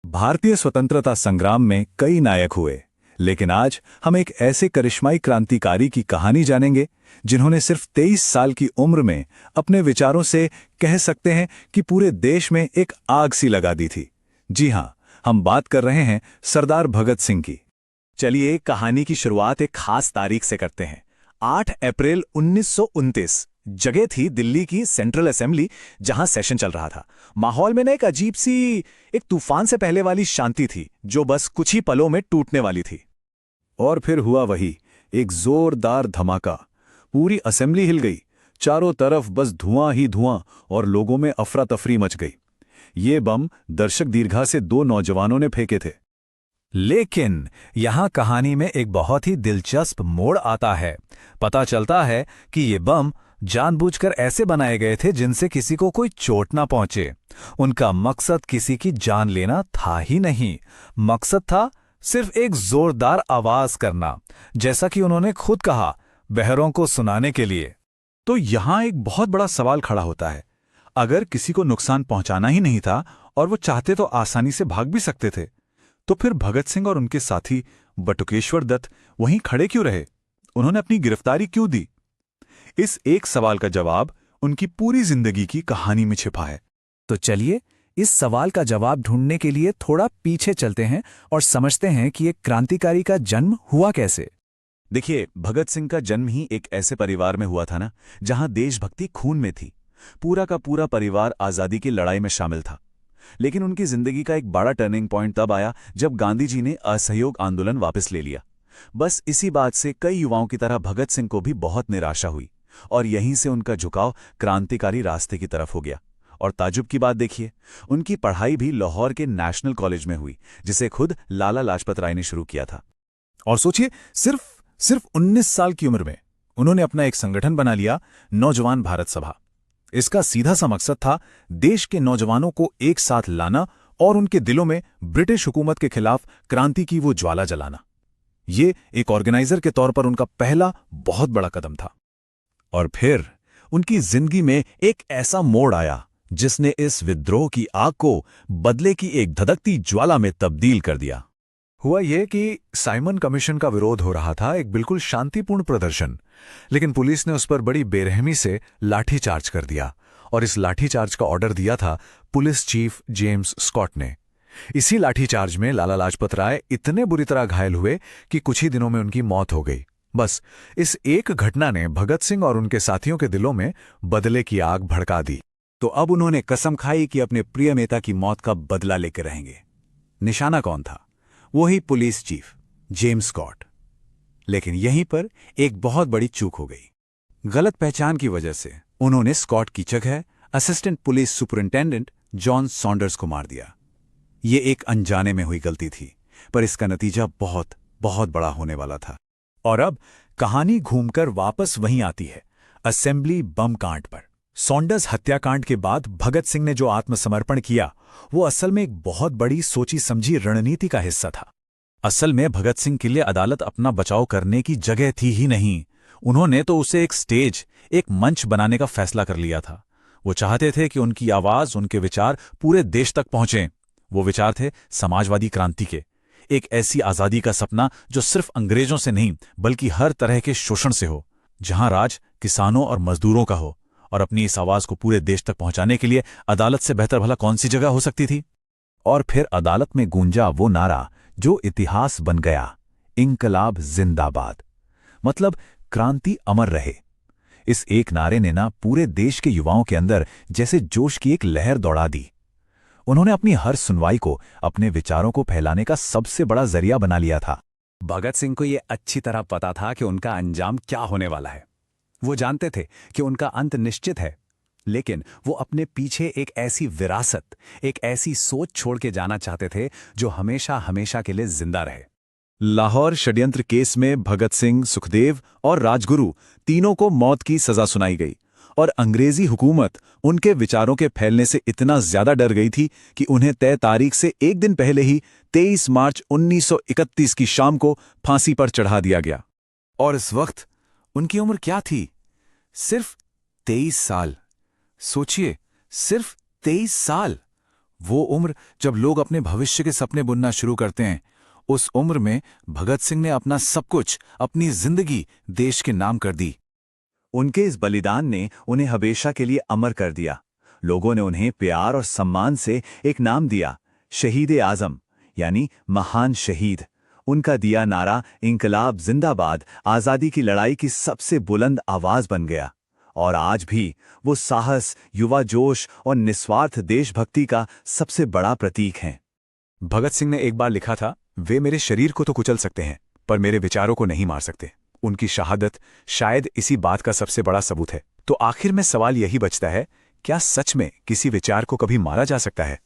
भारतीय स्वतंत्रता संग्राम में कई नायक हुए, लेकिन आज हम एक ऐसे करिश्माई क्रांतिकारी की कहानी जानेंगे जिन्होंने सिर्फ 23 साल की उम्र में अपने विचारों से कह सकते हैं कि पूरे देश में एक आग सी लगा दी थी। जी हां, हम बात कर रहे हैं सरदार भगत सिंह की। चलिए कहानी की शुरुआत एक खास तारीख से करते हैं। 8 अप्रैल 1929। जगह थी दिल्ली की सेंट्रल असेंबली, जहां सेशन चल रहा था। माहौल में ना एक अजीब सी, एक तूफान से पहले वाली शांति थी जो बस कुछ ही पलों में टूटने वाली थी। और फिर हुआ वही, एक जोरदार धमाका। पूरी असेंबली हिल गई। चारों तरफ बस धुआं ही धुआं और लोगों में अफरा तफरी मच गई। ये बम दर्शक दीर्घा से 2 नौजवानों ने फेंके थे। लेकिन यहां कहानी में एक बहुत ही दिलचस्प मोड़ आता है। पता चलता है कि ये बम जानबूझकर ऐसे बनाए गए थे जिनसे किसी को कोई चोट ना पहुंचे। उनका मकसद किसी की जान लेना था ही नहीं। मकसद था सिर्फ एक जोरदार आवाज करना, जैसा कि उन्होंने खुद कहा, बहरों को सुनाने के लिए। तो यहां एक बहुत बड़ा सवाल खड़ा होता है। अगर किसी को नुकसान पहुंचाना ही नहीं था और वो चाहते तो आसानी से भाग भी सकते थे, तो फिर भगत सिंह और उनके साथी बटुकेश्वर दत्त वहीं खड़े क्यों रहे? उन्होंने अपनी गिरफ्तारी क्यों दी? इस एक सवाल का जवाब उनकी पूरी जिंदगी की कहानी में छिपा है। तो चलिए इस सवाल का जवाब ढूंढने के लिए थोड़ा पीछे चलते हैं और समझते हैं कि एक क्रांतिकारी का जन्म हुआ कैसे। देखिए, भगत सिंह का जन्म ही एक ऐसे परिवार में हुआ था ना, जहां देशभक्ति खून में थी। पूरा का पूरा परिवार आजादी की लड़ाई में शामिल था। लेकिन उनकी जिंदगी का एक बड़ा टर्निंग पॉइंट तब आया जब गांधी जी ने असहयोग आंदोलन वापस ले लिया। बस इसी बात से कई युवाओं की तरह भगत सिंह को भी बहुत निराशा हुई और यहीं से उनका झुकाव क्रांतिकारी रास्ते की तरफ हो गया। और ताजुब की बात देखिए, उनकी पढ़ाई भी लाहौर के नेशनल कॉलेज में हुई, जिसे खुद लाला लाजपत राय ने शुरू किया था। और सोचिए, सिर्फ 19 साल की उम्र में उन्होंने अपना एक संगठन बना लिया, नौजवान भारत सभा। इसका सीधा सा मकसद था देश के नौजवानों को एक साथ लाना और उनके दिलों में ब्रिटिश हुकूमत के खिलाफ क्रांति की वो ज्वाला जलाना। ये एक ऑर्गेनाइजर के तौर पर उनका पहला बहुत बड़ा कदम था। और फिर उनकी जिंदगी में एक ऐसा मोड़ आया जिसने इस विद्रोह की आग को बदले की एक धधकती ज्वाला में तब्दील कर दिया। हुआ यह कि साइमन कमीशन का विरोध हो रहा था, एक बिल्कुल शांतिपूर्ण प्रदर्शन, लेकिन पुलिस ने उस पर बड़ी बेरहमी से लाठीचार्ज कर दिया। और इस लाठीचार्ज का ऑर्डर दिया था पुलिस चीफ जेम्स स्कॉट ने। इसी लाठीचार्ज में लाला लाजपत राय इतने बुरी तरह घायल हुए कि कुछ ही दिनों में उनकी मौत हो गई। बस इस एक घटना ने भगत सिंह और उनके साथियों के दिलों में बदले की आग भड़का दी। तो अब उन्होंने कसम खाई कि अपने प्रिय नेता की मौत का बदला लेकर रहेंगे। निशाना कौन था? वही पुलिस चीफ जेम्स स्कॉट। लेकिन यहीं पर एक बहुत बड़ी चूक हो गई। गलत पहचान की वजह से उन्होंने स्कॉट की जगह assistant police superintendent John Saunders को मार दिया। ये एक अनजाने में हुई गलती थी, पर इसका नतीजा बहुत बहुत बड़ा होने वाला था। और अब कहानी घूमकर वापस वहीं आती है, असेंबली बम कांड पर। सॉन्डर्स हत्याकांड के बाद भगत सिंह ने जो आत्मसमर्पण किया, वो असल में एक बहुत बड़ी सोची समझी रणनीति का हिस्सा था। असल में भगत सिंह के लिए अदालत अपना बचाव करने की जगह थी ही नहीं। उन्होंने तो उसे एक स्टेज, एक मंच बनाने का फैसला कर लिया था। वो चाहते थे कि उनकी आवाज, उनके विचार पूरे देश तक पहुंचें। वो विचार थे समाजवादी क्रांति के, एक ऐसी आजादी का सपना जो सिर्फ अंग्रेजों से नहीं बल्कि हर तरह के शोषण से हो, जहां राज किसानों और मजदूरों का हो। और अपनी इस आवाज को पूरे देश तक पहुंचाने के लिए अदालत से बेहतर भला कौन सी जगह हो सकती थी? और फिर अदालत में गूंजा वो नारा जो इतिहास बन गया, इंकलाब जिंदाबाद। मतलब क्रांति अमर रहे। इस एक नारे ने ना पूरे देश के युवाओं के अंदर जैसे जोश की एक लहर दौड़ा दी। उन्होंने अपनी हर सुनवाई को अपने विचारों को फैलाने का सबसे बड़ा जरिया बना लिया था। भगत सिंह को यह अच्छी तरह पता था कि उनका अंजाम क्या होने वाला है। वो जानते थे कि उनका अंत निश्चित है, लेकिन वो अपने पीछे एक ऐसी विरासत, एक ऐसी सोच छोड़ के जाना चाहते थे जो हमेशा हमेशा के लिए जिंदा रहे। लाहौर षड्यंत्र केस में भगत सिंह, सुखदेव और राजगुरु तीनों को मौत की सजा सुनाई गई और अंग्रेजी हुकूमत उनके विचारों के फैलने से इतना ज्यादा डर गई थी कि उन्हें तय तारीख से एक दिन पहले ही 23 मार्च 1931 की शाम को फांसी पर चढ़ा दिया गया। और इस वक्त उनकी उम्र क्या थी? सिर्फ 23 साल। सोचिए, सिर्फ 23 साल। वो उम्र जब लोग अपने भविष्य के सपने बुनना शुरू करते हैं, उस उम्र में भगत सिंह ने अपना सब कुछ, अपनी जिंदगी देश के नाम कर दी। उनके इस बलिदान ने उन्हें हमेशा के लिए अमर कर दिया। लोगों ने उन्हें प्यार और सम्मान से एक नाम दिया, शहीद आजम, यानी महान शहीद। उनका दिया नारा इंकलाब जिंदाबाद आज़ादी की लड़ाई की सबसे बुलंद आवाज बन गया। और आज भी वो साहस, युवा जोश और निस्वार्थ देशभक्ति का सबसे बड़ा प्रतीक हैं। भगत सिंह ने एक बार लिखा था, वे मेरे शरीर को तो कुचल सकते हैं पर मेरे विचारों को नहीं मार सकते। उनकी शहादत शायद इसी बात का सबसे बड़ा सबूत है। तो आखिर में सवाल यही बचता है, क्या सच में किसी विचार को कभी मारा जा सकता है?